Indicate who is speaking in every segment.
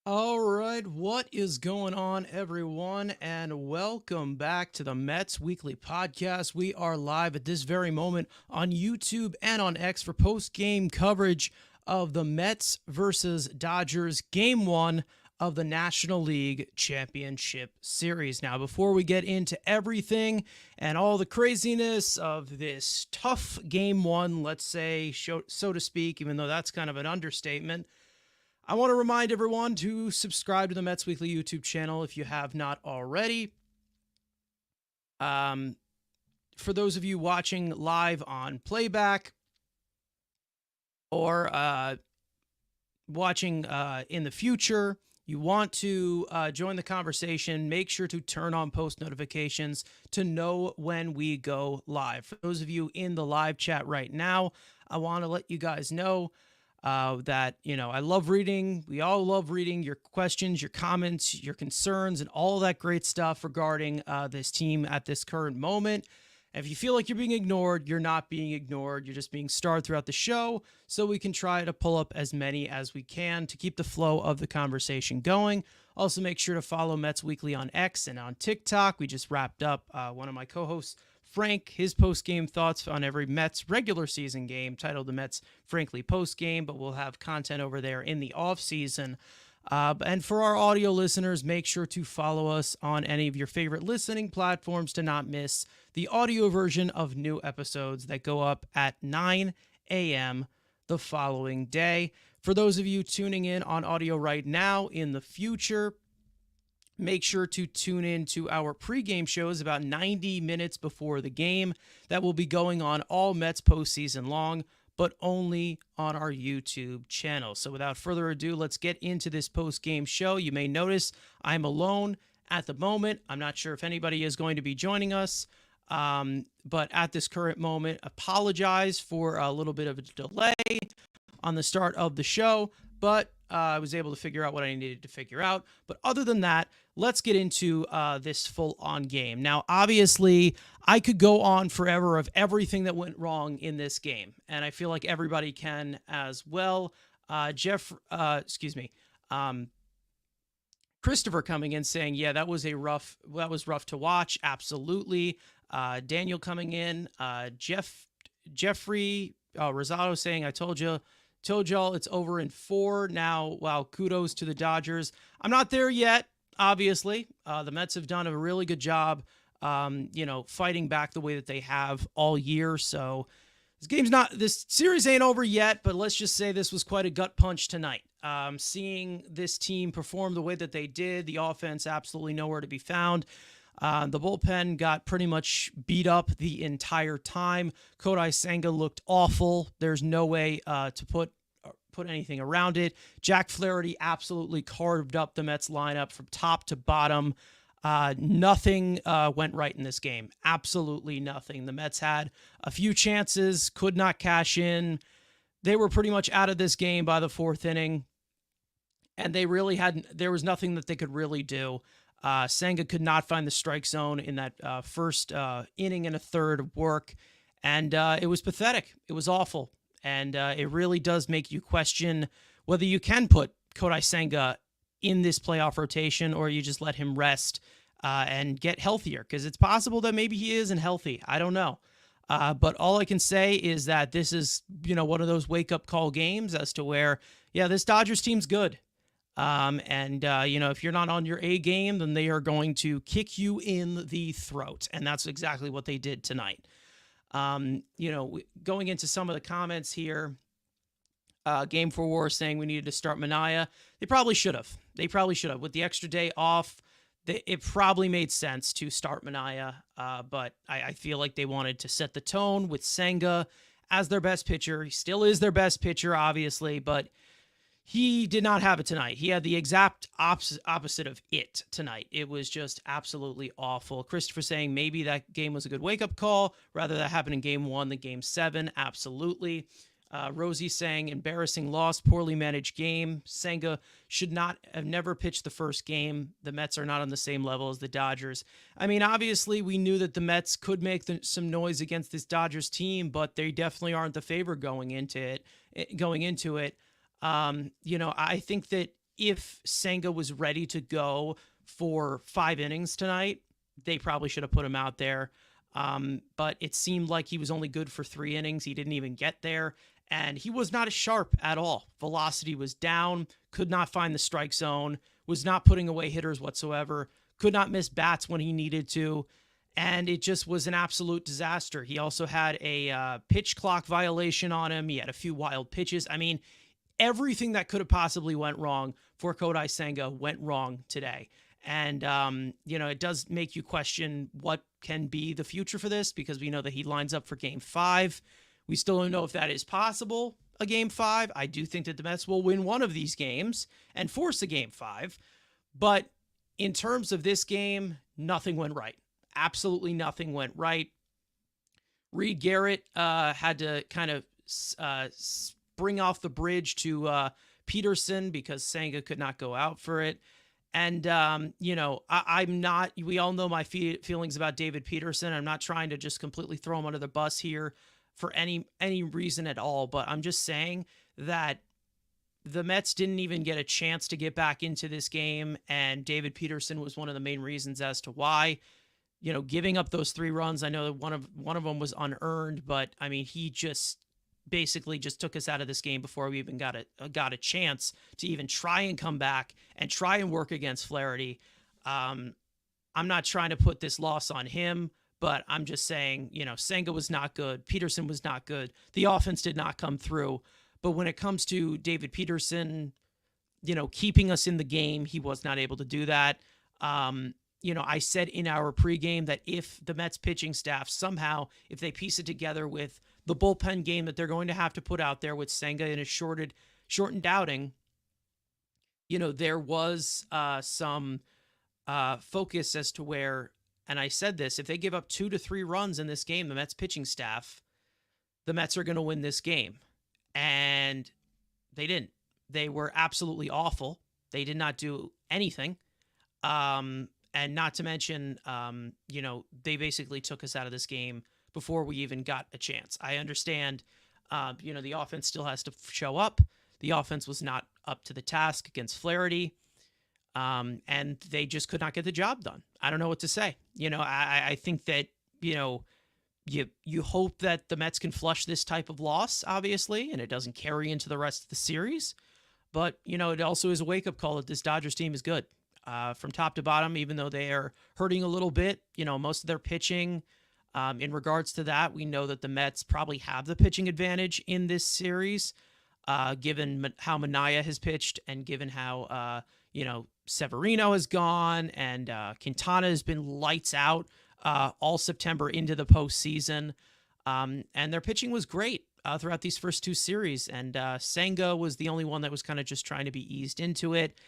Speaker 1: All right, what is going on, everyone? And welcome back to the Mets Weekly Podcast. We are live at this very moment on YouTube and on X for post game coverage of the Mets versus Dodgers Game 1 of the National League Championship Series. Now, before we get into everything and all the craziness of this tough Game 1, let's say, so to speak, even though that's kind of an understatement, I want to remind everyone to subscribe to the Mets Weekly YouTube channel if you have not already. Um, for those of you watching live on playback or watching in the future, you want to join the conversation, make sure to turn on post notifications to know when we go live. For those of you in the live chat right now, I want to let you guys know that, I love reading. We all love reading your questions, your comments, your concerns, and all that great stuff regarding this team at this current moment. And if you feel like you're being ignored, you're not being ignored. You're just being starred throughout the show, so we can try to pull up as many as we can to keep the flow of the conversation going. Also, make sure to follow Mets Weekly on X and on TikTok. We just wrapped up one of my co-hosts, Frank, his post-game thoughts on every Mets regular season game, titled the Mets Frankly Post-Game, but we'll have content over there in the off-season. And for our audio listeners, make sure to follow us on any of your favorite listening platforms to not miss the audio version of new episodes that go up at 9 a.m. the following day. For those of you tuning in on audio right now, in the future, make sure to tune in to our pregame shows about 90 minutes before the game. That will be going on all Mets postseason long, but only on our YouTube channel. So without further ado, let's get into this post-game show. You may notice I'm alone at the moment. I'm not sure if anybody is going to be joining us, but at this current moment, apologize for a little bit of a delay on the start of the show, but I was able to figure out what I needed to figure out. But other than that, let's get into this full-on game. Now, obviously, I could go on forever of everything that went wrong in this game, and I feel like everybody can as well. Christopher coming in saying, "Yeah, that was rough to watch." Absolutely. Daniel coming in. Jeffrey Rosado saying, "I told y'all it's over in 4 now." Wow, kudos to the Dodgers. I'm not there yet, obviously. The Mets have done a really good job, fighting back the way that they have all year. So this series ain't over yet, but let's just say this was quite a gut punch tonight. Seeing this team perform the way that they did, the offense absolutely nowhere to be found. The bullpen got pretty much beat up the entire time. Kodai Senga looked awful. There's no way to put anything around it. Jack Flaherty absolutely carved up the Mets lineup from top to bottom. Nothing went right in this game. Absolutely nothing. The Mets had a few chances, could not cash in. They were pretty much out of this game by the 4th inning, and there was nothing that they could really do. Senga could not find the strike zone in that first inning and a third of work, and it was pathetic. It was awful, and it really does make you question whether you can put Kodai Senga in this playoff rotation or you just let him rest and get healthier, because it's possible that maybe he isn't healthy. I don't know. But all I can say is that this is, one of those wake-up call games as to where, yeah, this Dodgers team's good. If you're not on your A game, then they are going to kick you in the throat. And that's exactly what they did tonight. Going into some of the comments here, Game 4 War saying we needed to start Manaea. They probably should have. With the extra day off, it probably made sense to start Manaea. But I feel like they wanted to set the tone with Senga as their best pitcher. He still is their best pitcher, obviously, but he did not have it tonight. He had the exact opposite of it tonight. It was just absolutely awful. Christopher saying maybe that game was a good wake-up call. Rather that happened in Game 1 than Game 7. Absolutely. Rosie saying embarrassing loss, poorly managed game. Senga should not have never pitched the first game. The Mets are not on the same level as the Dodgers. I mean, obviously, we knew that the Mets could make some noise against this Dodgers team, but they definitely aren't the favorite going into it. I think that if Senga was ready to go for 5 innings tonight, they probably should have put him out there. But it seemed like he was only good for 3 innings. He didn't even get there. And he was not as sharp at all. Velocity was down, could not find the strike zone, was not putting away hitters whatsoever, could not miss bats when he needed to. And it just was an absolute disaster. He also had a pitch clock violation on him. He had a few wild pitches. I mean, everything that could have possibly went wrong for Kodai Senga went wrong today. And, it does make you question what can be the future for this, because we know that he lines up for game 5. We still don't know if that is possible, a game 5. I do think that the Mets will win one of these games and force a game 5. But in terms of this game, nothing went right. Absolutely nothing went right. Reed Garrett had to kind of bring off the bridge to Peterson because Senga could not go out for it. And, I'm not, we all know my feelings about David Peterson. I'm not trying to just completely throw him under the bus here for any reason at all. But I'm just saying that the Mets didn't even get a chance to get back into this game. And David Peterson was one of the main reasons as to why, giving up those 3 runs. I know that one of them was unearned, but I mean, he just basically just took us out of this game before we even got a chance to even try and come back and try and work against Flaherty. I'm not trying to put this loss on him, but I'm just saying, Senga was not good. Peterson was not good. The offense did not come through. But when it comes to David Peterson, keeping us in the game, he was not able to do that. I said in our pregame that if the Mets pitching staff somehow, if they piece it together with the bullpen game that they're going to have to put out there with Senga in a shortened outing, there was some focus as to where, and I said this, if they give up 2 to 3 runs in this game, the Mets pitching staff, the Mets are going to win this game. And they didn't. They were absolutely awful. They did not do anything. And not to mention, they basically took us out of this game before we even got a chance. I understand, the offense still has to show up. The offense was not up to the task against Flaherty. And they just could not get the job done. I don't know what to say. I think that, you hope that the Mets can flush this type of loss, obviously, and it doesn't carry into the rest of the series. But, it also is a wake-up call that this Dodgers team is good. From top to bottom, even though they are hurting a little bit, most of their pitching, in regards to that, we know that the Mets probably have the pitching advantage in this series, given how Manaea has pitched and given how, Severino has gone and Quintana has been lights out all September into the postseason. And their pitching was great throughout these first 2 series. And Senga was the only one that was kind of just trying to be eased into it.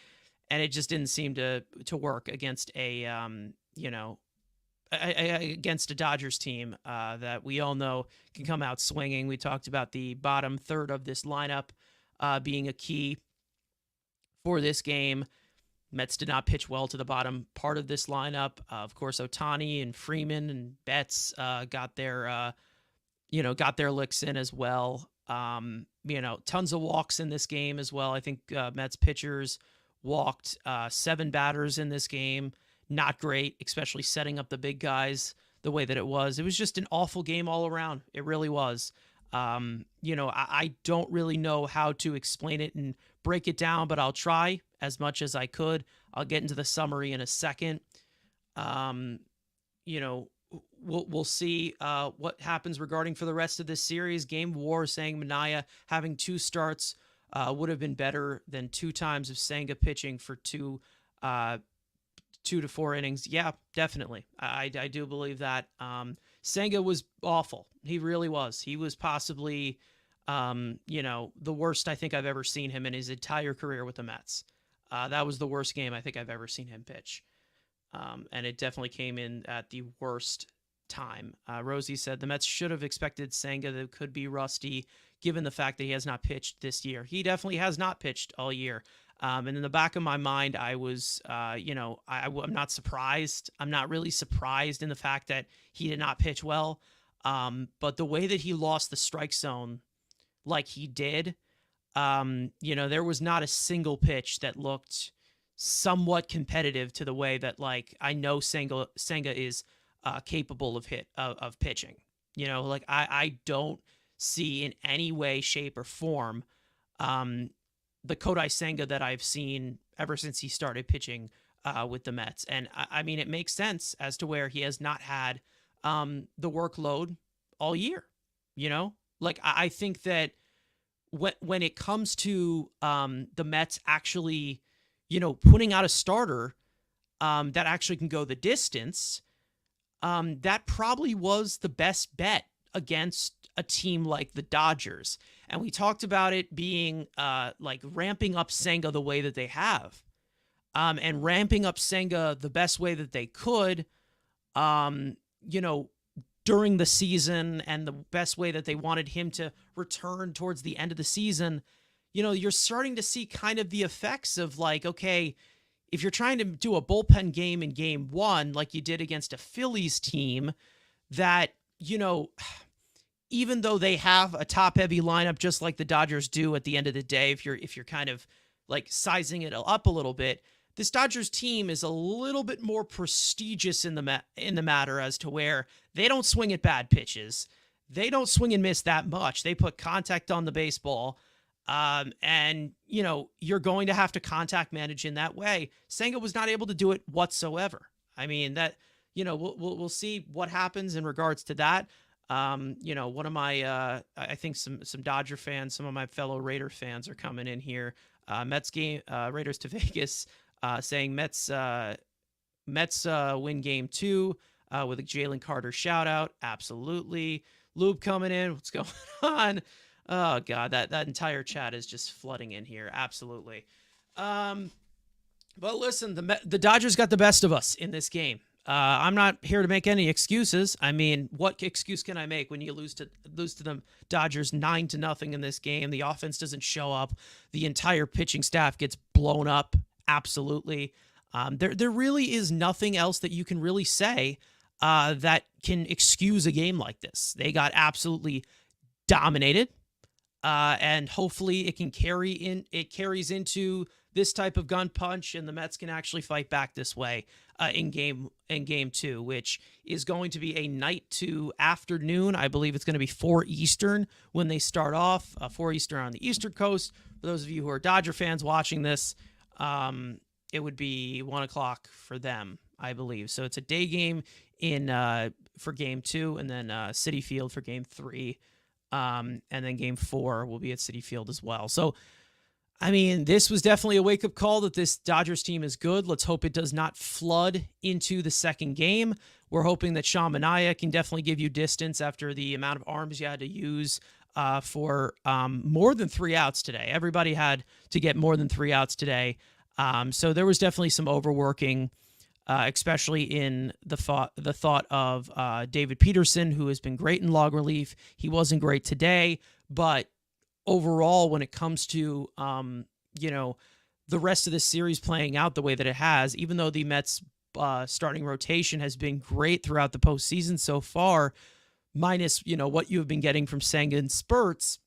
Speaker 1: And it just didn't seem to work against against a Dodgers team that we all know can come out swinging. We talked about the bottom third of this lineup being a key for this game. Mets did not pitch well to the bottom part of this lineup. Of course, Ohtani and Freeman and Betts got their licks in as well. Tons of walks in this game as well. I think Mets pitchers walked 7 batters in this game. Not great, especially setting up the big guys the way that it was. It was just an awful game all around. It really was. I don't really know how to explain it and break it down, but I'll try as much as I could. I'll get into the summary in a second. We'll see what happens regarding for the rest of this series. Game War saying Manaea having 2 starts would have been better than 2 times of Senga pitching for 2 to 4 innings. Yeah, definitely. I do believe that. Senga was awful. He really was. He was possibly, the worst I think I've ever seen him in his entire career with the Mets. That was the worst game I think I've ever seen him pitch. And it definitely came in at the worst time. Rosie said the Mets should have expected Senga that could be rusty given the fact that he has not pitched this year. He definitely has not pitched all year. And in the back of my mind, I was, I'm not surprised. I'm not really surprised in the fact that he did not pitch well. But the way that he lost the strike zone like he did, There was not a single pitch that looked somewhat competitive to the way that, like, I know Senga is capable of pitching. Like, I don't see in any way, shape, or form um, the Kodai Senga that I've seen ever since he started pitching with the Mets. And I mean, it makes sense as to where he has not had the workload all year. Like, I think that when it comes to the Mets actually, putting out a starter that actually can go the distance, that probably was the best bet against a team like the Dodgers. And we talked about it being like ramping up Senga the way that they have, and ramping up Senga the best way that they could, um, you know, during the season, and the best way that they wanted him to return towards the end of the season. You're starting to see kind of the effects of, like, okay, if you're trying to do a bullpen game in game one, like you did against a Phillies team that, even though they have a top heavy lineup, just like the Dodgers do at the end of the day, if you're kind of like sizing it up a little bit, this Dodgers team is a little bit more prestigious in the matter as to where they don't swing at bad pitches. They don't swing and miss that much. They put contact on the baseball. And you're going to have to contact manage in that way. Senga was not able to do it whatsoever. I mean, that, we'll see what happens in regards to that. One of my, I think some Dodger fans, some of my fellow Raider fans are coming in here. Mets game, Raiders to Vegas, saying Mets win game 2, with a Jalen Carter shout out. Absolutely. Lube coming in. What's going on? Oh God, that entire chat is just flooding in here. Absolutely. But listen, the Dodgers got the best of us in this game. I'm not here to make any excuses. I mean, what excuse can I make when you lose to the Dodgers 9-0 in this game? The offense doesn't show up. The entire pitching staff gets blown up. Absolutely. There really is nothing else that you can really say that can excuse a game like this. They got absolutely dominated. And hopefully it carries into this type of gun punch, and the Mets can actually fight back this way in game 2, which is going to be a night to afternoon. I believe it's going to be 4 Eastern when they start off, 4 Eastern on the Eastern Coast. For those of you who are Dodger fans watching this, it would be 1 o'clock for them, I believe. So it's a day game for game 2, and then Citi Field for game 3. And then game 4 will be at Citi Field as well. So, I mean, this was definitely a wake-up call that this Dodgers team is good. Let's hope it does not flood into the second game. We're hoping that Sean Manaea can definitely give you distance after the amount of arms you had to use for more than 3 outs today. Everybody had to get more than 3 outs today. So there was definitely some overworking, especially in the thought of David Peterson, who has been great in log relief. He wasn't great today, but overall, when it comes to the rest of the series playing out the way that it has, even though the Mets starting rotation has been great throughout the postseason so far, minus what you have been getting from Senga in spurts,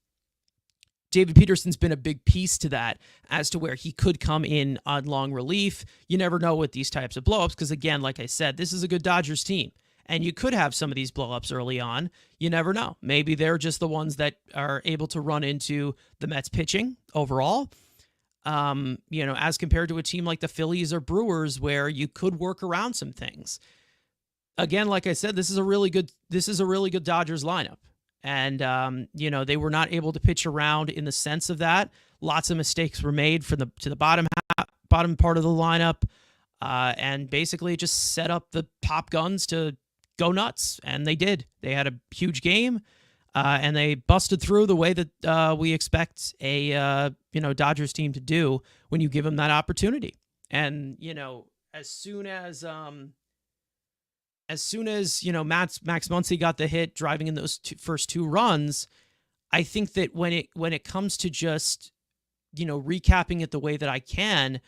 Speaker 1: David Peterson's been a big piece to that as to where he could come in on long relief. You never know with these types of blowups because, again, like I said, this is a good Dodgers team, and you could have some of these blowups early on. You never know. Maybe they're just the ones that are able to run into the Mets pitching overall, as compared to a team like the Phillies or Brewers where you could work around some things. Again, like I said, this is a really good Dodgers lineup. And, they were not able to pitch around in the sense of that. Lots of mistakes were made to the bottom part of the lineup. And basically it just set up the top guns to go nuts. And they did. They had a huge game. And they busted through the way that we expect a, Dodgers team to do when you give them that opportunity. And, as soon as Max Muncy got the hit driving in those first 2 runs, I think that when it comes to just, recapping it the way that I can,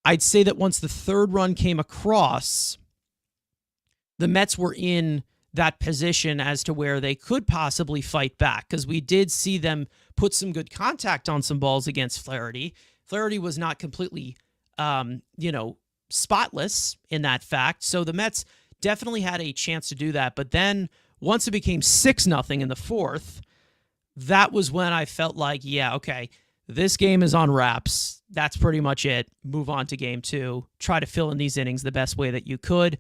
Speaker 1: I'd say that once the 3rd run came across, the Mets were in that position as to where they could possibly fight back, because we did see them put some good contact on some balls against Flaherty. Flaherty was not completely, spotless in that fact. So the Mets definitely had a chance to do that. But then once it became 6-0 in the fourth, that was when I felt like, yeah, okay, this game is on wraps. That's pretty much it. Move on to game two. Try to fill in these innings the best way that you could.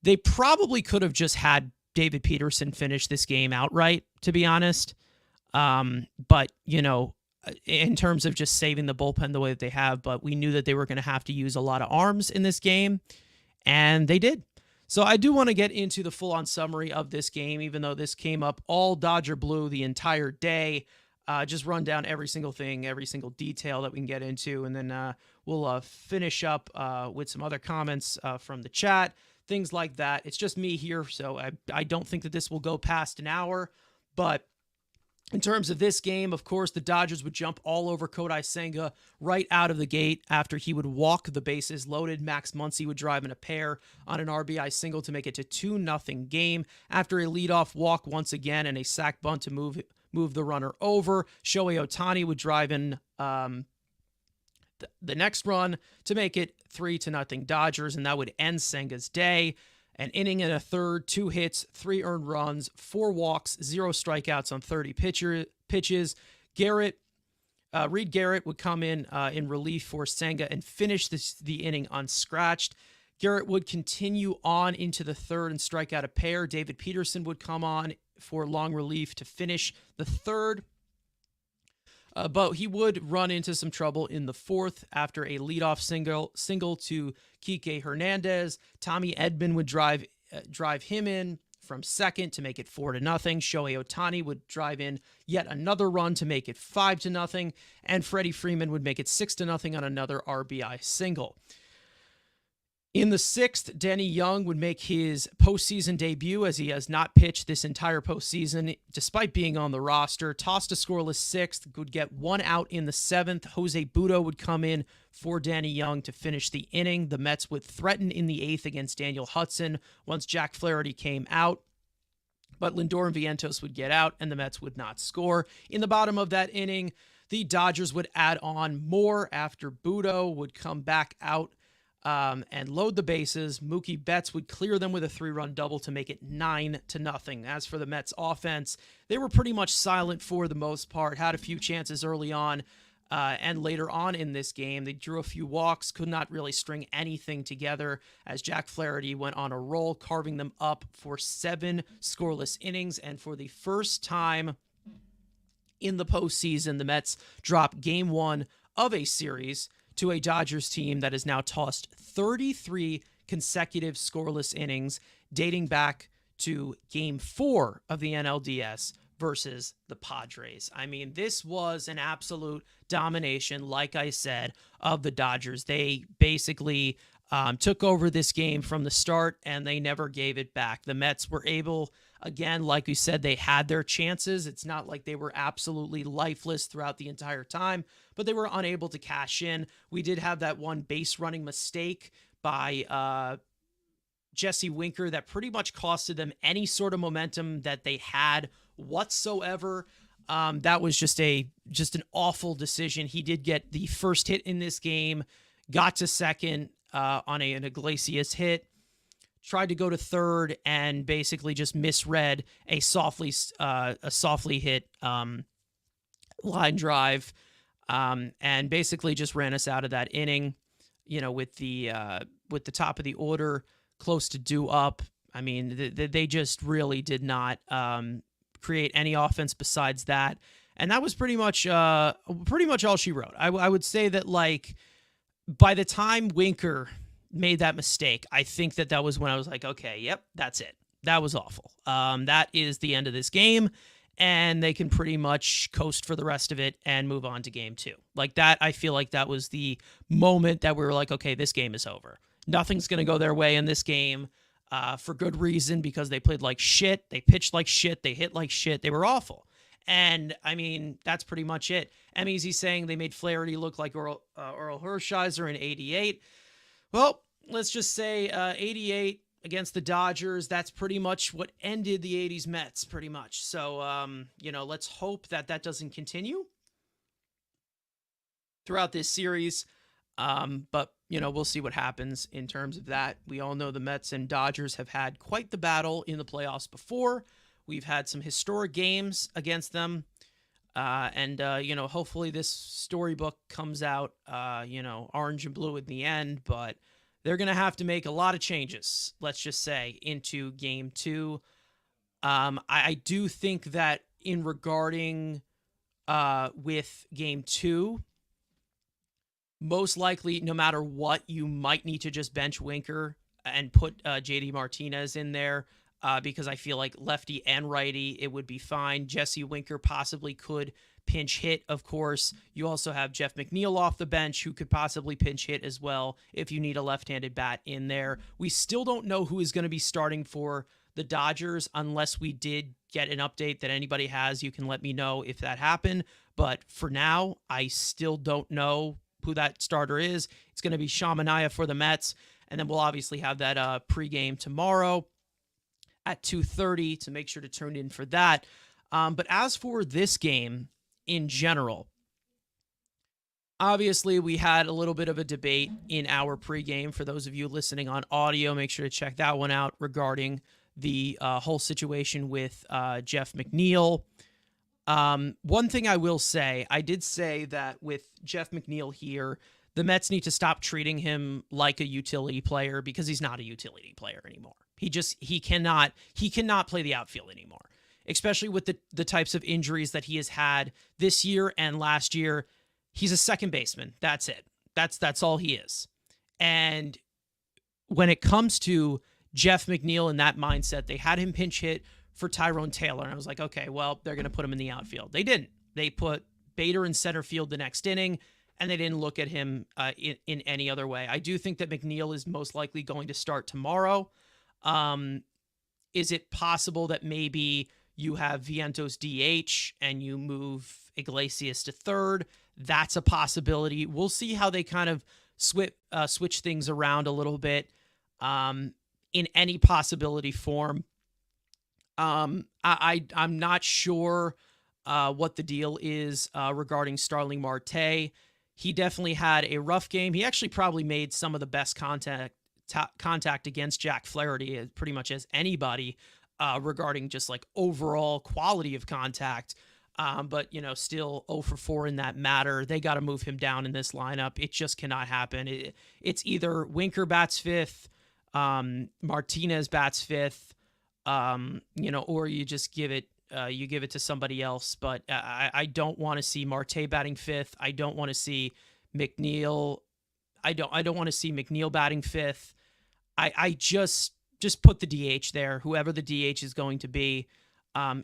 Speaker 1: They probably could have just had David Peterson finish this game outright, to be honest. But, in terms of just saving the bullpen the way that they have, but we knew that they were going to have to use a lot of arms in this game, and they did. So I do want to get into the full-on summary of this game, even though this came up all Dodger blue the entire day. Just run down every single thing, every single detail that we can get into, and then we'll finish up with some other comments from the chat, things like that. It's just me here, so I don't think that this will go past an hour, but in terms of this game, of course, the Dodgers would jump all over Kodai Senga right out of the gate after he would walk the bases loaded. Max Muncy would drive in a pair on an RBI single to make it a 2-0 game. After a leadoff walk once again and a sac bunt to move the runner over, Shohei Ohtani would drive in the next run to make it 3-0 Dodgers, and that would end Senga's day. An inning and a third, 2 hits, 3 earned runs, 4 walks, 0 strikeouts on 30 pitches. Reed Garrett would come in relief for Senga and finish the inning unscratched. Garrett would continue on into the third and strike out a pair. David Peterson would come on for long relief to finish the third. But he would run into some trouble in the fourth after a leadoff single to Kike Hernandez. Tommy Edman would drive him in from second to make it 4-0. Shohei Ohtani would drive in yet another run to make it 5-0, and Freddie Freeman would make it 6-0 on another RBI single. In the sixth, Danny Young would make his postseason debut, as he has not pitched this entire postseason, despite being on the roster. Tossed a scoreless sixth, would get 1 out in the seventh. Jose Butto would come in for Danny Young to finish the inning. The Mets would threaten in the eighth against Daniel Hudson once Jack Flaherty came out, but Lindor and Vientos would get out, and the Mets would not score. In the bottom of that inning, the Dodgers would add on more after Butto would come back out and load the bases. Mookie Betts would clear them with a 3-run double to make it 9-0. As for the Mets offense, they were pretty much silent for the most part, had a few chances early on and later on in this game. They drew a few walks, could not really string anything together as Jack Flaherty went on a roll, carving them up for 7 scoreless innings. And for the first time in the postseason, the Mets drop game 1 of a series to a Dodgers team that has now tossed 33 consecutive scoreless innings, dating back to Game 4 of the NLDS versus the Padres. I mean, this was an absolute domination, like I said, of the Dodgers. They basically took over this game from the start, and they never gave it back. The Mets were able, again, like you said, they had their chances. It's not like they were absolutely lifeless throughout the entire time, but they were unable to cash in. We did have that one base running mistake by Jesse Winker that pretty much costed them any sort of momentum that they had whatsoever. That was just an awful decision. He did get the first hit in this game, got to second on an Iglesias hit, tried to go to third, and basically just misread a softly hit line drive, and basically just ran us out of that inning. With the top of the order close to due up. I mean, they just really did not create any offense besides that, and that was pretty much all she wrote. I would say that, like, by the time Winker made that mistake, I think that was when I was like, okay, yep, that's it. That was awful. That is the end of this game, and they can pretty much coast for the rest of it and move on to game 2. Like that, I feel like that was the moment that we were like, okay, this game is over. Nothing's going to go their way in this game for good reason, because they played like shit, they pitched like shit, they hit like shit, they were awful. And, I mean, that's pretty much it. Emmy's saying they made Flaherty look like Earl Hershiser in 88. Well, let's just say 88 against the Dodgers. That's pretty much what ended the 80s Mets, pretty much. So, let's hope that that doesn't continue throughout this series. But, we'll see what happens in terms of that. We all know the Mets and Dodgers have had quite the battle in the playoffs before. We've had some historic games against them. Hopefully this storybook comes out, orange and blue in the end, but they're going to have to make a lot of changes, let's just say, into game 2. I do think that in regarding with game 2, most likely, no matter what, you might need to just bench Winker and put JD Martinez in there. Because I feel like lefty and righty, it would be fine. Jesse Winker possibly could pinch hit, of course. You also have Jeff McNeil off the bench who could possibly pinch hit as well if you need a left-handed bat in there. We still don't know who is going to be starting for the Dodgers unless we did get an update that anybody has. You can let me know if that happened. But for now, I still don't know who that starter is. It's going to be Shamanaya for the Mets. And then we'll obviously have that pregame tomorrow at 2:30 to make sure to tune in for that. But as for this game in general, obviously we had a little bit of a debate in our pregame. For those of you listening on audio, make sure to check that one out regarding the whole situation with Jeff McNeil. One thing I will say, I did say that with Jeff McNeil here, the Mets need to stop treating him like a utility player because he's not a utility player anymore. He cannot play the outfield anymore, especially with the types of injuries that he has had this year and last year. He's a second baseman. That's it. That's all he is. And when it comes to Jeff McNeil and that mindset, they had him pinch hit for Tyrone Taylor. And I was like, okay, well, they're going to put him in the outfield. They didn't. They put Bader in center field the next inning, and they didn't look at him in any other way. I do think that McNeil is most likely going to start tomorrow. Is it possible that maybe you have Vientos DH and you move Iglesias to third? That's a possibility. We'll see how they kind of switch things around a little bit in any possibility form. I'm not sure what the deal is regarding Starling Marte. He definitely had a rough game. He actually probably made some of the best contact against Jack Flaherty pretty much as anybody regarding just like overall quality of contact. But still 0 for 4 in that matter. They got to move him down in this lineup. It just cannot happen. It's either Winker bats 5th, Martinez bats 5th, or you just give it to somebody else. But I don't want to see Marte batting 5th. I don't want to see McNeil. I don't want to see McNeil batting 5th. I just put the DH there, whoever the DH is going to be.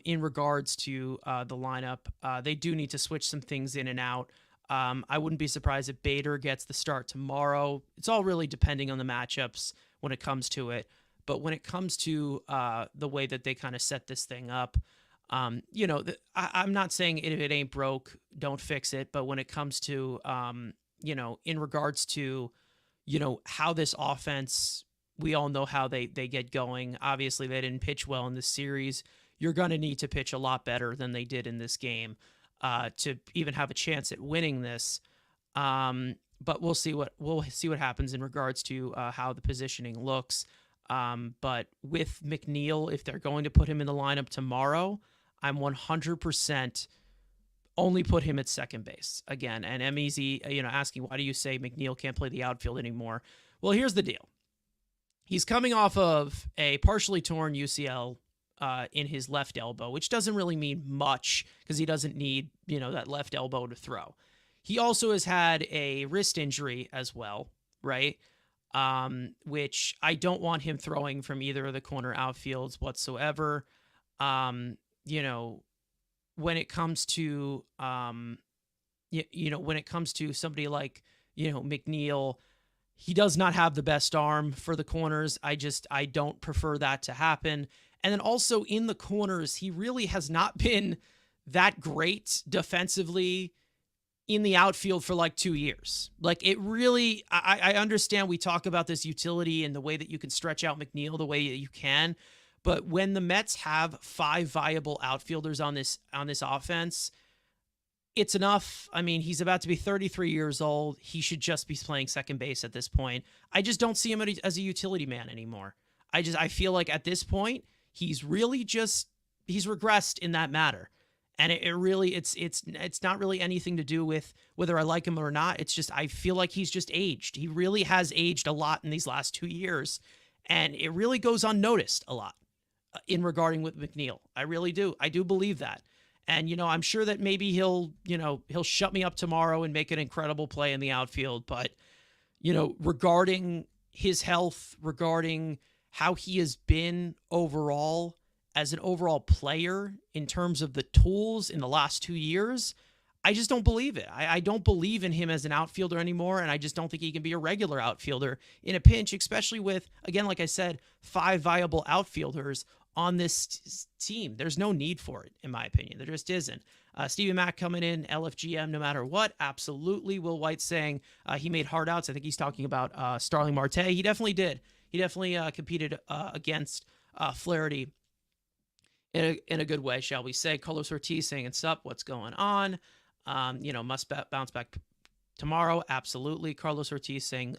Speaker 1: In regards to the lineup, they do need to switch some things in and out. I wouldn't be surprised if Bader gets the start tomorrow. It's all really depending on the matchups when it comes to it. But when it comes to the way that they kind of set this thing up, I'm not saying if it ain't broke, don't fix it. But when it comes to, in regards to, how this offense, we all know how they get going. Obviously, they didn't pitch well in this series. You're going to need to pitch a lot better than they did in this game to even have a chance at winning this. But we'll see what happens in regards to how the positioning looks. But with McNeil, if they're going to put him in the lineup tomorrow, I'm 100% only put him at second base again. And MEZ, asking, why do you say McNeil can't play the outfield anymore? Well, here's the deal. He's coming off of a partially torn UCL in his left elbow, which doesn't really mean much because he doesn't need, that left elbow to throw. He also has had a wrist injury as well, right? Which I don't want him throwing from either of the corner outfields whatsoever. When it comes to, when it comes to somebody like, McNeil, he does not have the best arm for the corners. I don't prefer that to happen. And then also in the corners, he really has not been that great defensively in the outfield for like 2 years. Like it really, I understand we talk about this utility and the way that you can stretch out McNeil the way that you can, but when the Mets have 5 viable outfielders on this offense, it's enough. I mean, he's about to be 33 years old. He should just be playing second base at this point. I just don't see him as a utility man anymore. I feel like at this point, he's really just, he's regressed in that matter. And it's not really anything to do with whether I like him or not. It's just, I feel like he's just aged. He really has aged a lot in these last 2 years. And it really goes unnoticed a lot in regarding with McNeil. I really do. I do believe that. And, I'm sure that maybe he'll shut me up tomorrow and make an incredible play in the outfield. But, regarding his health, regarding how he has been overall as an overall player in terms of the tools in the last 2 years, I just don't believe it. I don't believe in him as an outfielder anymore, and I just don't think he can be a regular outfielder in a pinch, especially with, again, like I said, 5 viable outfielders on this team. There's no need for it, in my opinion. There just isn't. Stephen Mack coming in, LFGM no matter what. Absolutely. Will White saying he made hard outs. I think he's talking about Starling Marte. He definitely did. He definitely competed against Flaherty in a good way, shall we say. Carlos Ortiz saying, "It's up. What's going on? Must bounce back tomorrow." Absolutely. Carlos Ortiz saying,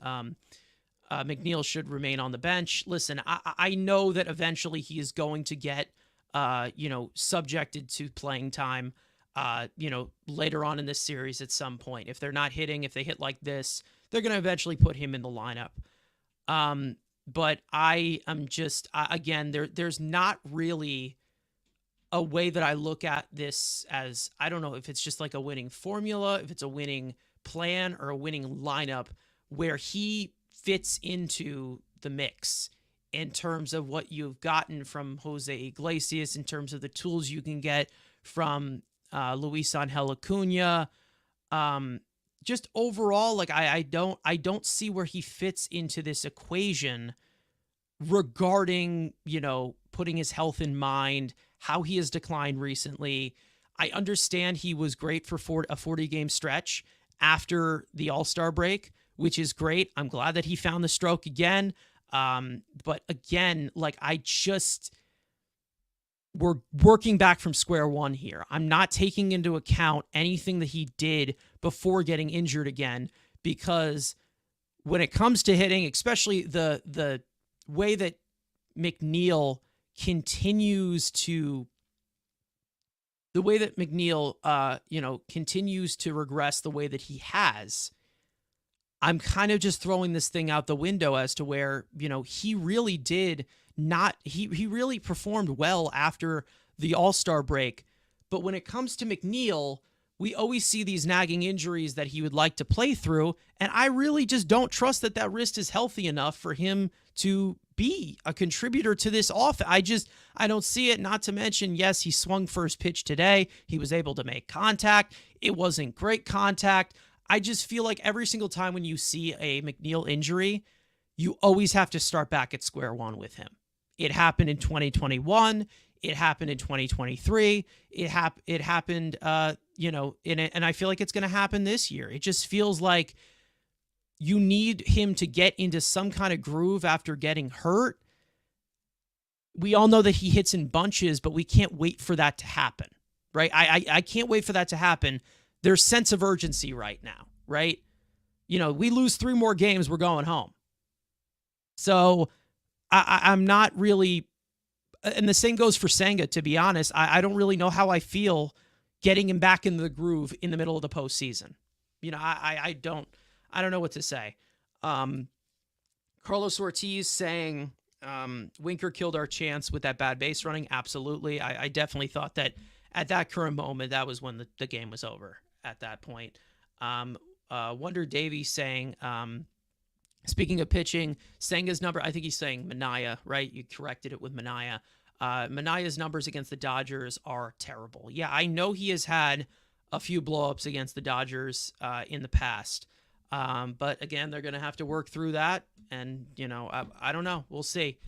Speaker 1: McNeil should remain on the bench. Listen, I know that eventually he is going to get, subjected to playing time, later on in this series at some point. If they're not hitting, if they hit like this, they're going to eventually put him in the lineup. But I am just, again, there's not really a way that I look at this as, I don't know if it's just like a winning formula, if it's a winning plan or a winning lineup where he fits into the mix in terms of what you've gotten from Jose Iglesias, in terms of the tools you can get from Luis Angel Acuna. Just overall, like I don't see where he fits into this equation regarding, putting his health in mind, how he has declined recently. I understand he was great for a 40-game stretch after the All-Star break, which is great. I'm glad that he found the stroke again. But again, like we're working back from square one here. I'm not taking into account anything that he did before getting injured again, because when it comes to hitting, especially the way that McNeil continues to regress the way that he has, I'm kind of just throwing this thing out the window as to where, he really did not, he really performed well after the All-Star break. But when it comes to McNeil, we always see these nagging injuries that he would like to play through. And I really just don't trust that wrist is healthy enough for him to be a contributor to this offense. I don't see it. Not to mention, yes, he swung first pitch today. He was able to make contact. It wasn't great contact. I just feel like every single time when you see a McNeil injury, you always have to start back at square one with him. It happened in 2021. It happened in 2023. It happened, and I feel like it's going to happen this year. It just feels like you need him to get into some kind of groove after getting hurt. We all know that he hits in bunches, but we can't wait for that to happen, right? I can't wait for that to happen. There's sense of urgency right now, right? We lose 3 more games, we're going home. So I'm not really, and the same goes for Senga, to be honest. I don't really know how I feel getting him back into the groove in the middle of the postseason. I don't know what to say. Carlos Ortiz saying Winker killed our chance with that bad base running. Absolutely. I definitely thought that at that current moment, that was when the game was over at that point. Wonder Davey saying, speaking of pitching, Senga's number, I think he's saying Manaea, right? You corrected it with Manaea. Manaea's numbers against the Dodgers are terrible. Yeah, I know he has had a few blowups against the Dodgers in the past. But again, they're going to have to work through that. And, I don't know. We'll see.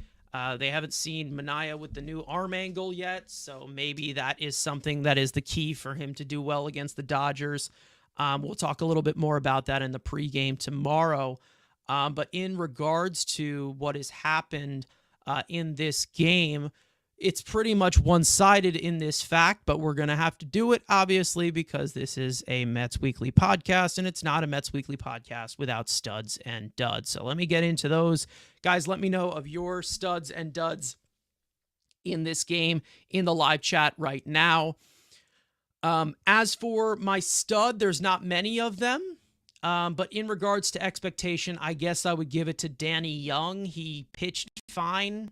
Speaker 1: They haven't seen Manaea with the new arm angle yet. So maybe that is something that is the key for him to do well against the Dodgers. We'll talk a little bit more about that in the pregame tomorrow. But in regards to what has happened in this game, it's pretty much one-sided in this fact, but we're going to have to do it, obviously, because this is a Mets Weekly podcast, and it's not a Mets Weekly podcast without studs and duds. So let me get into those. Guys, let me know of your studs and duds in this game in the live chat right now. As for my stud, there's not many of them. But in regards to expectation, I guess I would give it to Danny Young. He pitched fine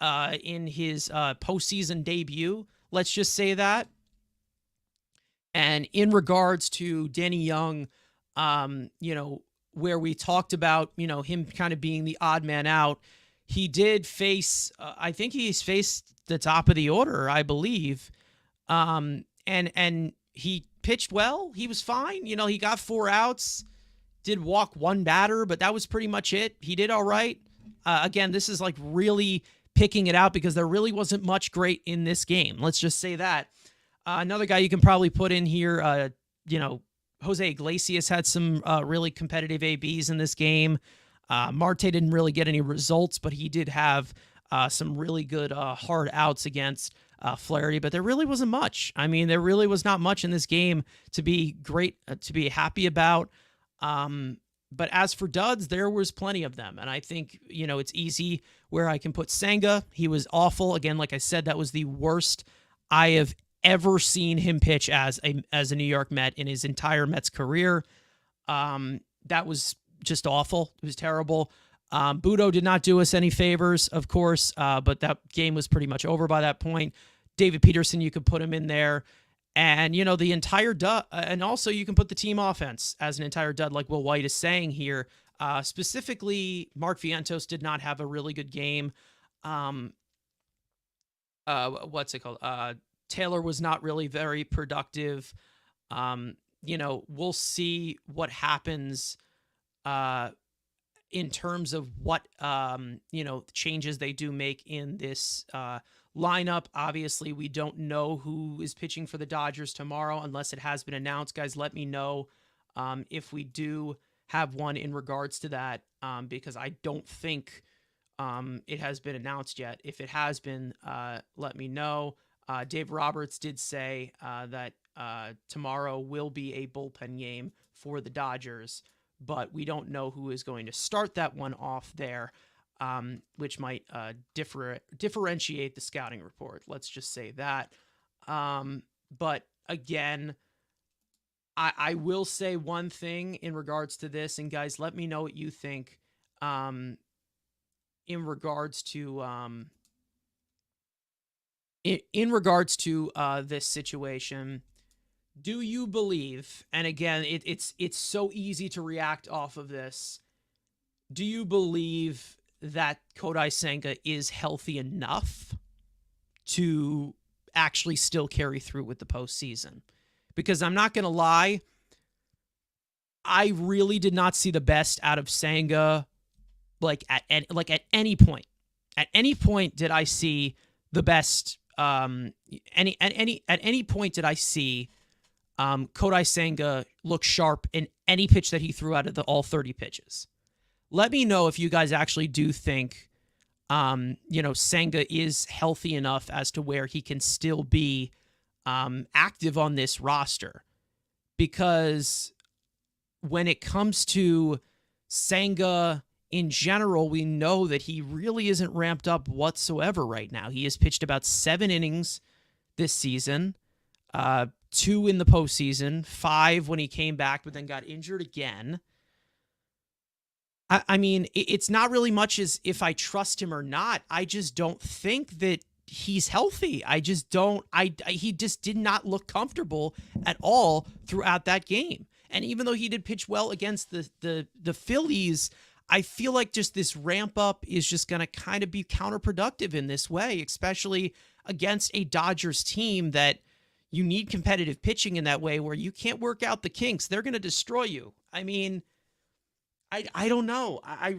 Speaker 1: in his postseason debut. Let's just say that. And in regards to Danny Young, where we talked about, him kind of being the odd man out, he did face, I think he's faced the top of the order, I believe. And he pitched well. He was fine. He got 4 outs, did walk 1 batter, but that was pretty much it. He did all right. Again, this is like really picking it out because there really wasn't much great in this game. Let's just say that. Another guy you can probably put in here, Jose Iglesias had some really competitive ABs in this game. Marte didn't really get any results, but he did have some really good hard outs against Flaherty, but there really wasn't much. I mean, there really was not much in this game to be great, to be happy about. But as for duds, there was plenty of them. And I think, it's easy where I can put Senga. He was awful. Again, like I said, that was the worst I have ever seen him pitch as a New York Met in his entire Mets career. That was just awful. It was terrible. Budo did not do us any favors, of course, but that game was pretty much over by that point. David Peterson, you could put him in there. And, the entire dud, and also you can put the team offense as an entire dud, like Will White is saying here. Specifically, Mark Vientos did not have a really good game. What's it called? Taylor was not really very productive. We'll see what happens in terms of what, changes they do make in this lineup. Obviously, we don't know who is pitching for the Dodgers tomorrow unless it has been announced. Guys, let me know if we do have one in regards to that, because I don't think it has been announced yet. If it has been, let me know. Dave Roberts did say that tomorrow will be a bullpen game for the Dodgers, but we don't know who is going to start that one off there. Which might differentiate the scouting report. Let's just say that. But again, I will say one thing in regards to this, and guys, let me know what you think in regards to this situation. Do you believe? And again, it's so easy to react off of this. Do you believe that Kodai Senga is healthy enough to actually still carry through with the postseason? Because I'm not going to lie, I really did not see the best out of Senga at any point. At any point did I see the best at any point did I see Kodai Senga look sharp in any pitch that he threw out of all 30 pitches? Let me know if you guys actually do think, Senga is healthy enough as to where he can still be active on this roster. Because when it comes to Senga in general, we know that he really isn't ramped up whatsoever right now. He has pitched about 7 innings this season, 2 in the postseason, 5 when he came back, but then got injured again. I mean, it's not really much as if I trust him or not. I just don't think that he's healthy. I just don't. He just did not look comfortable at all throughout that game. And even though he did pitch well against the Phillies, I feel like just this ramp up is just going to kind of be counterproductive in this way, especially against a Dodgers team that you need competitive pitching in that way where you can't work out the kinks. They're going to destroy you. I mean, I don't know. I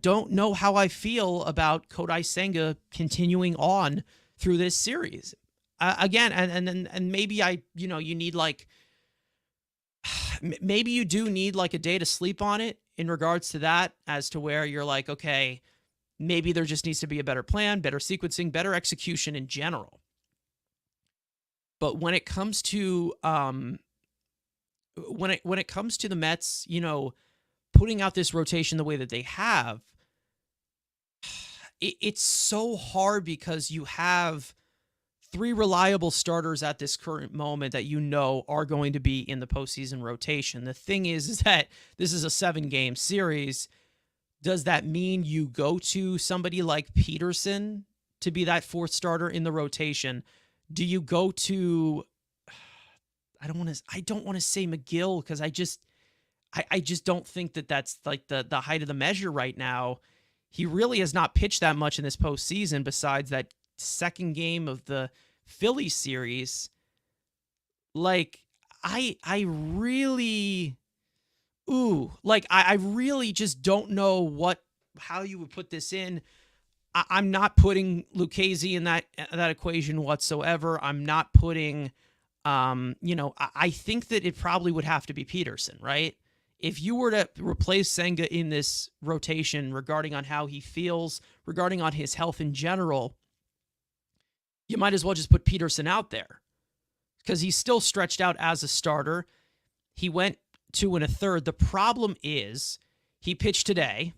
Speaker 1: don't know how I feel about Kodai Senga continuing on through this series. Again, and maybe you need like maybe you do need like a day to sleep on it in regards to that, as to where you're like, okay, maybe there just needs to be a better plan, better sequencing, better execution in general. But when it comes to when it comes to the Mets, putting out this rotation the way that they have, it's so hard because you have three reliable starters at this current moment that are going to be in the postseason rotation. The thing is that this is a 7-game series. Does that mean you go to somebody like Peterson to be that fourth starter in the rotation? Do you go to, I don't want to say McGill, because I just don't think that that's like the height of the measure right now. He really has not pitched that much in this postseason besides that second game of the Phillies series. Like, I really just don't know how you would put this in. I'm not putting Lucchesi in that equation whatsoever. I'm not putting, I think that it probably would have to be Peterson, right? If you were to replace Senga in this rotation regarding on how he feels, regarding on his health in general, you might as well just put Peterson out there because he's still stretched out as a starter. He went 2 1/3. The problem is he pitched today.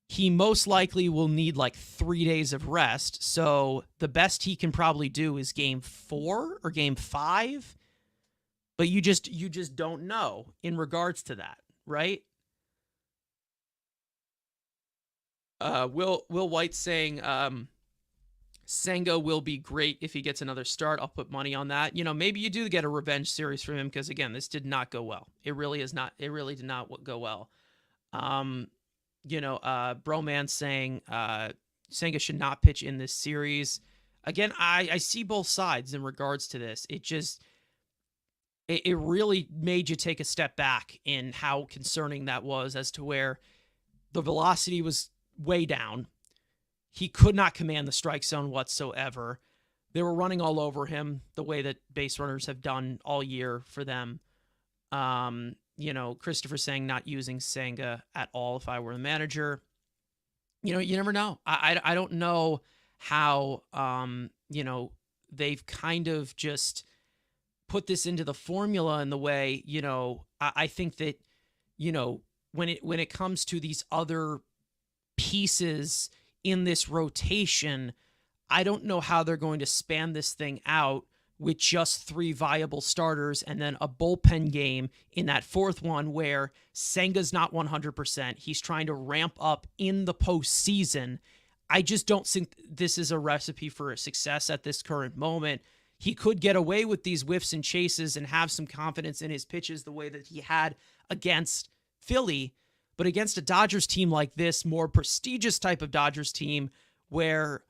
Speaker 1: He most likely will need like 3 days of rest. So the best he can probably do is game 4 or game 5. But you just don't know in regards to that, right? Will White saying Senga will be great if he gets another start. I'll put money on that. Maybe you do get a revenge series from him because, again, this did not go well. It really did not go well. Broman saying Senga should not pitch in this series. Again, I see both sides in regards to this. It really made you take a step back in how concerning that was, as to where the velocity was way down. He could not command the strike zone whatsoever. They were running all over him the way that base runners have done all year for them. Christopher saying not using Senga at all if I were the manager. You never know. I don't know how, they've kind of just put this into the formula in the way, I think that, when it comes to these other pieces in this rotation, I don't know how they're going to span this thing out with just 3 viable starters and then a bullpen game in that fourth one where Senga's not 100%. He's trying to ramp up in the postseason. I just don't think this is a recipe for success at this current moment. He could get away with these whiffs and chases and have some confidence in his pitches the way that he had against Philly. But against a Dodgers team like this, more prestigious type of Dodgers team where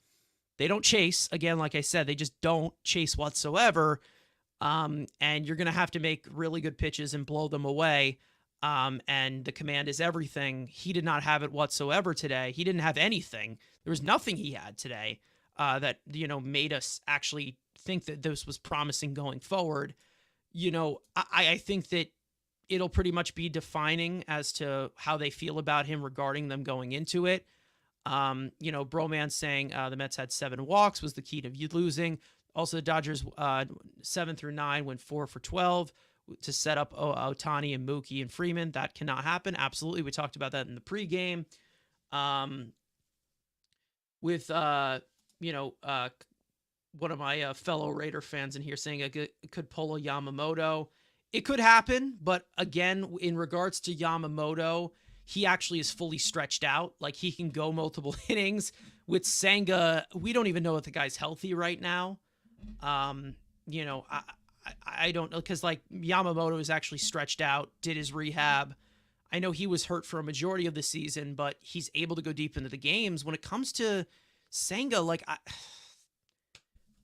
Speaker 1: they don't chase, again, like I said, they just don't chase whatsoever. And you're going to have to make really good pitches and blow them away. And the command is everything. He did not have it whatsoever today. He didn't have anything. There was nothing he had today that, made us actually think that this was promising going forward. I think that it'll pretty much be defining as to how they feel about him regarding them going into it. Broman saying the Mets had 7 walks was the key to losing. Also, the Dodgers 7 through 9 went 4 for 12 to set up Ohtani and Mookie and Freeman. That cannot happen. Absolutely. We talked about that in the pregame. With one of my fellow Raider fans in here saying it could pull a Yamamoto. It could happen, but again, in regards to Yamamoto, he actually is fully stretched out. Like, he can go multiple innings. With Senga, we don't even know if the guy's healthy right now. I don't know, because like Yamamoto is actually stretched out, did his rehab. I know he was hurt for a majority of the season, but he's able to go deep into the games. When it comes to Senga,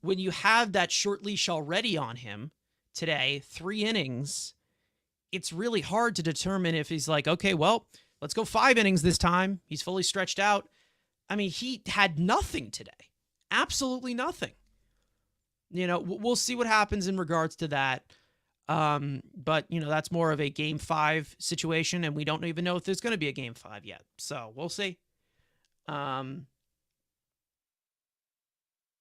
Speaker 1: when you have that short leash already on him today, 3 innings, it's really hard to determine if he's like, okay, well, let's go 5 innings this time. He's fully stretched out. I mean, he had nothing today. Absolutely nothing. We'll see what happens in regards to that. But that's more of a game 5 situation, and we don't even know if there's going to be a game 5 yet. So we'll see. Um,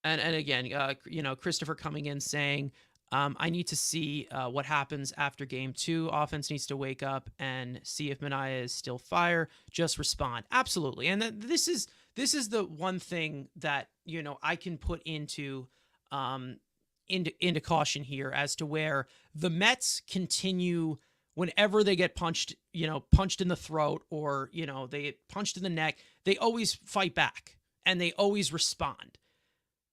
Speaker 1: and again, Christopher coming in saying, I need to see what happens after game 2. Offense needs to wake up and see if Minaya is still fire. Just respond. Absolutely. And this is the one thing that I can put into caution here as to where the Mets continue whenever they get punched in the throat, or they get punched in the neck. They always fight back and they always respond.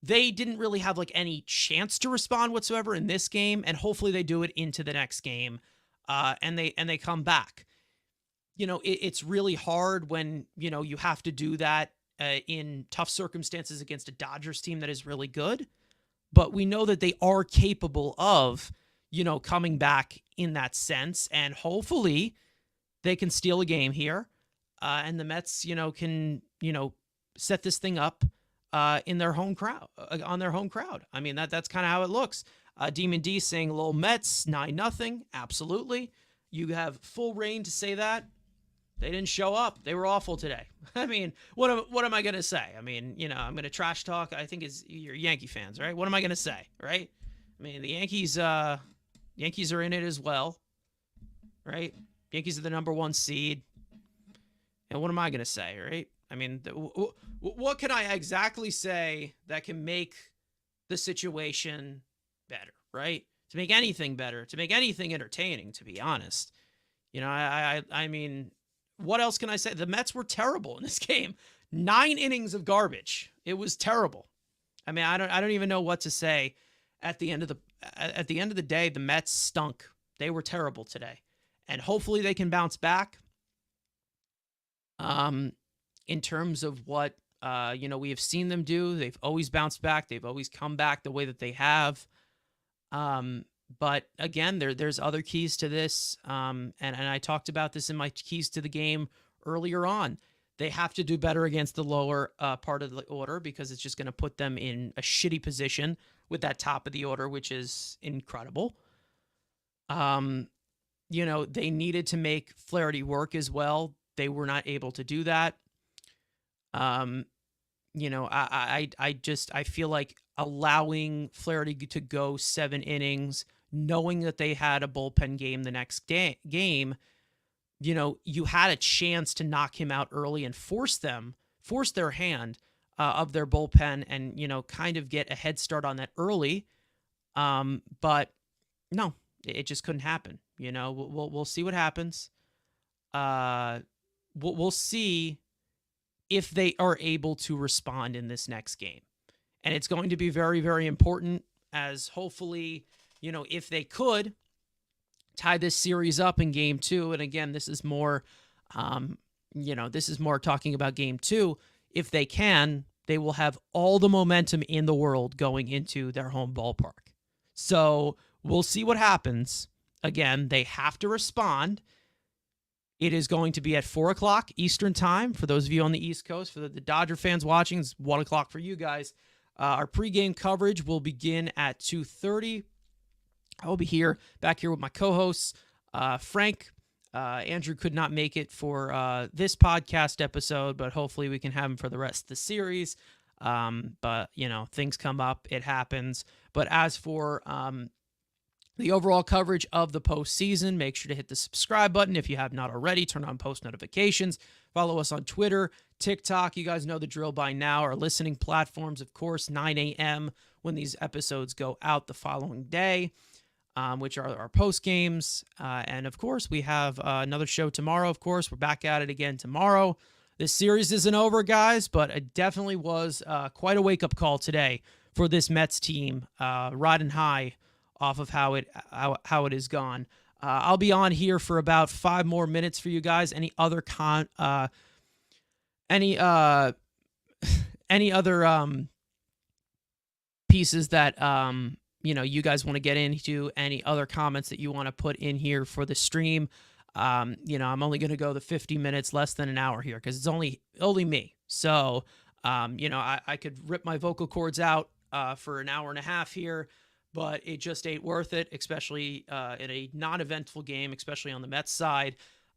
Speaker 1: They didn't really have any chance to respond whatsoever in this game, and hopefully they do it into the next game, and they come back. It's really hard when you have to do that in tough circumstances against a Dodgers team that is really good, but we know that they are capable of coming back in that sense, and hopefully they can steal a game here, and the Mets can set this thing up in their home crowd, on their home crowd. I mean, that's kind of how it looks. Demon D saying, "Lol Mets 9-0." Absolutely. You have full reign to say that. They didn't show up. They were awful today. I mean, what am I going to say? I mean, I'm going to trash talk. I think you're Yankee fans, right? What am I going to say, right? I mean, the Yankees are in it as well, right? Yankees are the number 1 seed. And what am I going to say, right? I mean, what can I exactly say that can make the situation better, right? To make anything better, to make anything entertaining, to be honest. I mean, what else can I say? The Mets were terrible in this game. 9 innings of garbage. It was terrible. I mean, I don't even know what to say. At the end of the day, the Mets stunk. They were terrible today. And hopefully they can bounce back. In terms of what we have seen them do, they've always bounced back. They've always come back the way that they have. But again, there's other keys to this, and I talked about this in my keys to the game earlier on. They have to do better against the lower part of the order, because it's just going to put them in a shitty position with that top of the order, which is incredible. They needed to make Flaherty work as well. They were not able to do that. I feel like allowing Flaherty to go 7 innings, knowing that they had a bullpen game the next game, you had a chance to knock him out early and force their hand of their bullpen, and, kind of get a head start on that early. But no, it just couldn't happen. We'll see what happens. We'll see if they are able to respond in this next game. And it's going to be very, very important, as hopefully, if they could tie this series up in game 2. And again, this is more, talking about game 2. If they can, they will have all the momentum in the world going into their home ballpark. So we'll see what happens. Again, they have to respond. It is going to be at 4 o'clock Eastern time for those of you on the East Coast. For the Dodger fans watching, it's 1 o'clock for you guys. Our pregame coverage will begin at 2:30. I will be back here with my co-hosts, Frank. Andrew could not make it for this podcast episode, but hopefully we can have him for the rest of the series. But, things come up. It happens. But as for the overall coverage of the postseason, make sure to hit the subscribe button if you have not already. Turn on post notifications. Follow us on Twitter, TikTok. You guys know the drill by now. Our listening platforms, of course, 9 a.m. when these episodes go out the following day, which are our post games. And, of course, we have another show tomorrow, of course. We're back at it again tomorrow. This series isn't over, guys, but it definitely was quite a wake-up call today for this Mets team, riding high off of how it has gone. I'll be on here for about 5 more minutes for you guys. Any other pieces that you guys want to get into, any other comments that you want to put in here for the stream? I'm only going to go the 50 minutes, less than an hour here, because it's only me. So I could rip my vocal cords out for an hour and a half here. but it just ain't worth it, especially in a non-eventful game, especially on the Mets side.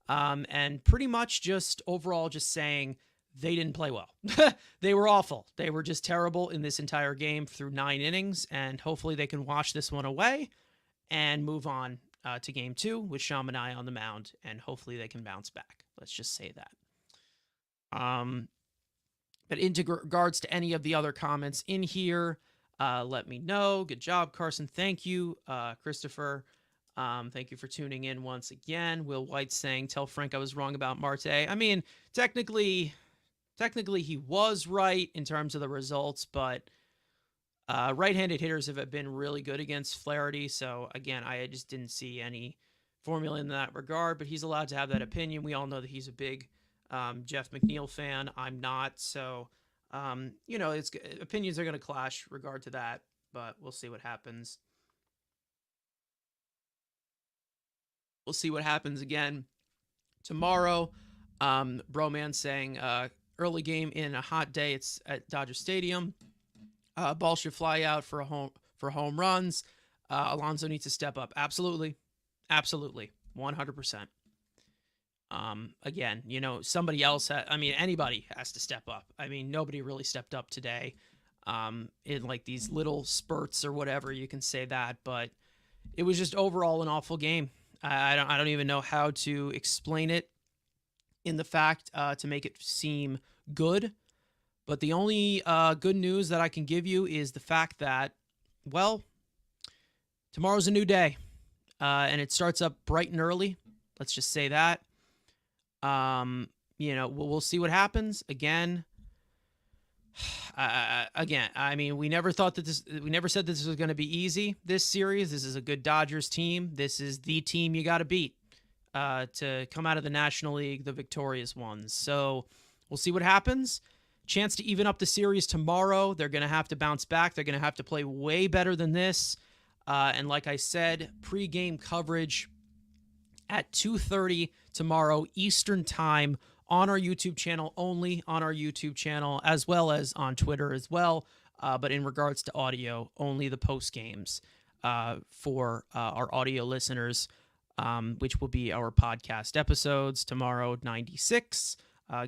Speaker 1: And pretty much just overall just saying they didn't play well. They were awful. They were just terrible in this entire game through 9 innings, and hopefully they can wash this one away and move on to game 2 with Shamanai on the mound, and hopefully they can bounce back. Let's just say that. But in regards to any of the other comments in here, let me know. Good job, Carson. Thank you, Christopher. Thank you for tuning in once again. Will White saying, tell Frank I was wrong about Marte. I mean, technically he was right in terms of the results, but right-handed hitters have been really good against Flaherty. So again, I just didn't see any formula in that regard, but he's allowed to have that opinion. We all know that he's a big Jeff McNeil fan. I'm not. So, it's opinions are going to clash regard to that, but we'll see what happens. We'll see what happens again tomorrow. Broman saying early game in a hot day. It's at Dodger Stadium. Ball should fly out for home runs. Alonso needs to step up. Absolutely. 100%. Again, somebody else, anybody has to step up. I mean, nobody really stepped up today in like these little spurts or whatever, you can say that, but it was just overall an awful game. I don't even know how to explain it in the fact to make it seem good, but the only good news that I can give you is the fact that, well, tomorrow's a new day, and it starts up bright and early. Let's just say that. We'll see what happens. Again, we never said this was going to be easy, this series. This is a good Dodgers team. This is the team you got to beat to come out of the National League, the victorious ones. So we'll see what happens. Chance to even up the series tomorrow. They're going to have to bounce back. They're going to have to play way better than this. And like I said, pregame coverage at 2:30 tomorrow Eastern time on our YouTube channel, only on our YouTube channel, as well as on Twitter as well. But in regards to audio, only the post games for our audio listeners, which will be our podcast episodes tomorrow, 96,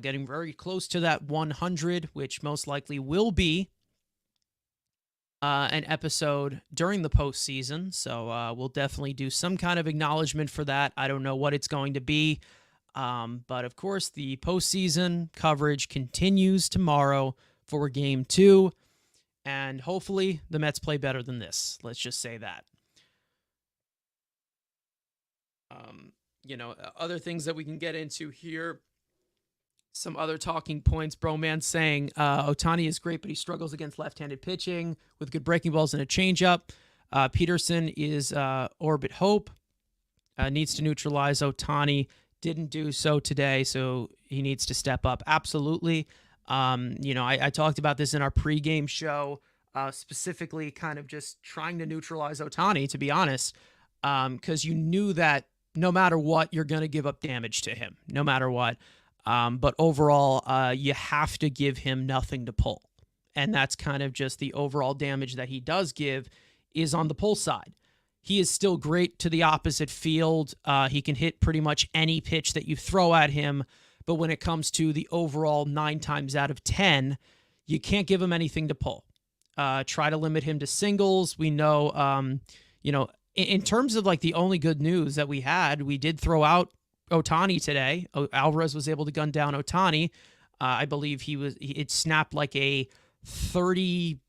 Speaker 1: getting very close to that 100, which most likely will be an episode during the postseason. So we'll definitely do some kind of acknowledgement for that. I don't know what it's going to be. But of course, the postseason coverage continues tomorrow for game 2. And hopefully the Mets play better than this. Let's just say that. Other things that we can get into here. Some other talking points. Broman saying Ohtani is great, but he struggles against left-handed pitching with good breaking balls and a changeup. Peterson is orbit hope. Needs to neutralize Ohtani. Didn't do so today, so he needs to step up. Absolutely. I talked about this in our pregame show, specifically kind of just trying to neutralize Ohtani, to be honest, because you knew that no matter what, you're going to give up damage to him, no matter what. But overall, you have to give him nothing to pull. And that's kind of just the overall damage that he does give is on the pull side. He is still great to the opposite field. He can hit pretty much any pitch that you throw at him. But when it comes to the overall 9 times out of 10, you can't give him anything to pull. Try to limit him to singles. We know, in terms of like the only good news that we had, we did throw out Ohtani today. Alvarez was able to gun down Ohtani. I believe it snapped like a 30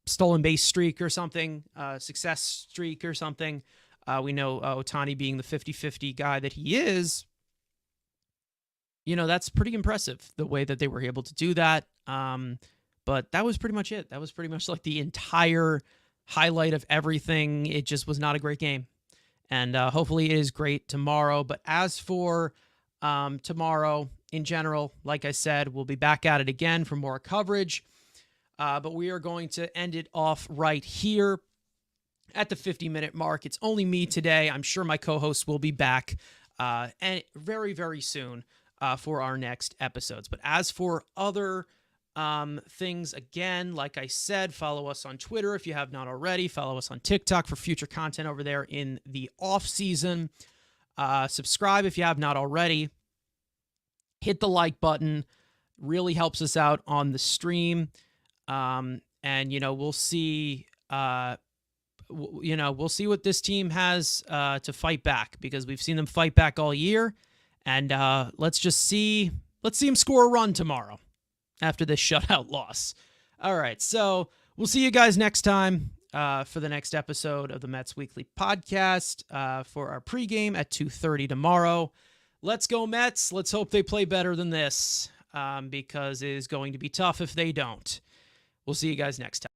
Speaker 1: stolen base streak or something, success streak or something. We know Ohtani being the 50-50 guy that he is, that's pretty impressive, the way that they were able to do that. But that was pretty much it. That was pretty much like the entire highlight of everything. It just was not a great game. And hopefully it is great tomorrow. But as for tomorrow in general, like I said, we'll be back at it again for more coverage. But we are going to end it off right here at the 50-minute mark. It's only me today. I'm sure my co-hosts will be back and very, very soon for our next episodes. But as for other things again. Like I said, follow us on Twitter if you have not already. Follow us on TikTok for future content over there in the off season. Subscribe if you have not already. Hit the like button. Really helps us out on the stream. And, we'll see, we'll see what this team has to fight back, because we've seen them fight back all year. And let's see them score a run tomorrow after this shutout loss. All right, so we'll see you guys next time for the next episode of the Mets Weekly Podcast for our pregame at 2:30 tomorrow. Let's go Mets. Let's hope they play better than this, because it is going to be tough if they don't. We'll see you guys next time.